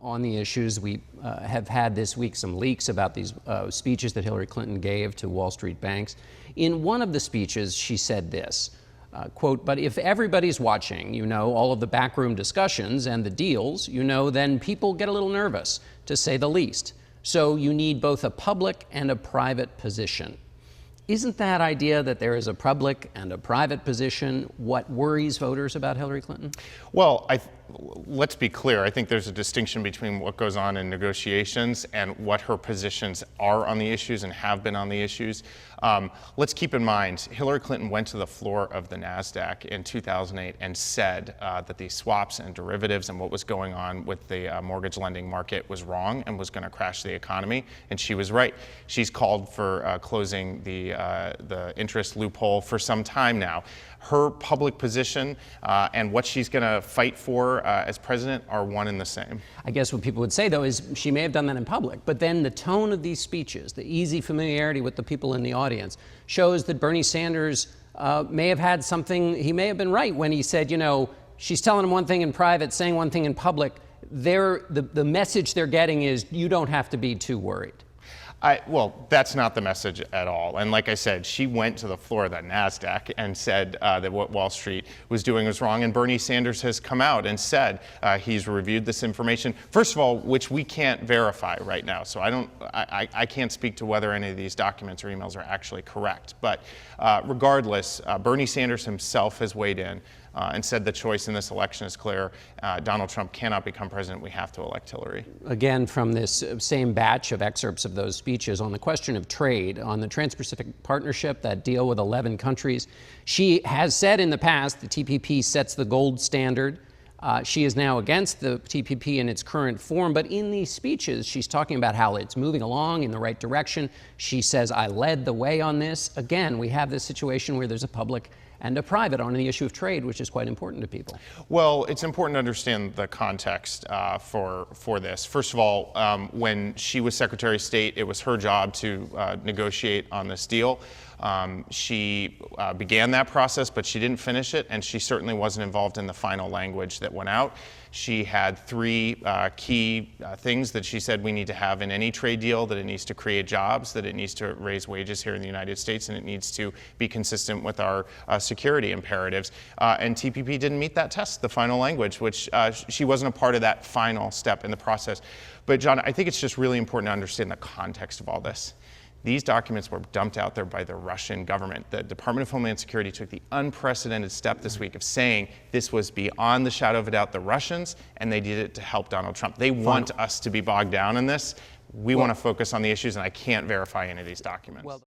on the issues. We have had this week some leaks about these speeches that Hillary Clinton gave to Wall Street banks. In one of the speeches, she said this, quote, "But if everybody's watching, you know, all of the backroom discussions and the deals, you know, then people get a little nervous, to say the least. So you need both a public and a private position." Isn't that idea that there is a public and a private position what worries voters about Hillary Clinton? Well, let's be clear. I think there's a distinction between what goes on in negotiations and what her positions are on the issues and have been on the issues. Let's keep in mind, Hillary Clinton went to the floor of the NASDAQ in 2008 and said that the swaps and derivatives and what was going on with the mortgage lending market was wrong and was going to crash the economy, and she was right. She's called for closing the interest loophole for some time now. Her public position and what she's going to fight for as president are one and the same. I guess what people would say, though, is she may have done that in public, but then the tone of these speeches, the easy familiarity with the people in the audience, shows that Bernie Sanders may have had something, he may have been right when he said, you know, she's telling him one thing in private, saying one thing in public. The message they're getting is you don't have to be too worried. Well, that's not the message at all. And like I said, she went to the floor of that NASDAQ and said that what Wall Street was doing was wrong. And Bernie Sanders has come out and said he's reviewed this information, first of all, which we can't verify right now. So I can't speak to whether any of these documents or emails are actually correct. But regardless, Bernie Sanders himself has weighed in and said the choice in this election is clear. Donald Trump cannot become president. We have to elect Hillary. Again, from this same batch of excerpts of those speeches on the question of trade, on the Trans-Pacific Partnership, that deal with 11 countries, she has said in the past the TPP sets the gold standard. She is now against the TPP in its current form, but in these speeches, she's talking about how it's moving along in the right direction. She says, I led the way on this. Again, we have this situation where there's a public and a private on the issue of trade, which is quite important to people. Well, it's important to understand the context for this. First of all, when she was Secretary of State, it was her job to negotiate on this deal. She began that process, but she didn't finish it, and she certainly wasn't involved in the final language that went out. She had three key things that she said we need to have in any trade deal: that it needs to create jobs, that it needs to raise wages here in the United States, and it needs to be consistent with our security imperatives. And TPP didn't meet that test, the final language, which she wasn't a part of that final step in the process. But John, I think it's just really important to understand the context of all this. These documents were dumped out there by the Russian government. The Department of Homeland Security took the unprecedented step this week of saying this was beyond the shadow of a doubt the Russians, and they did it to help Donald Trump. They want us to be bogged down in this. We want to focus on the issues, and I can't verify any of these documents.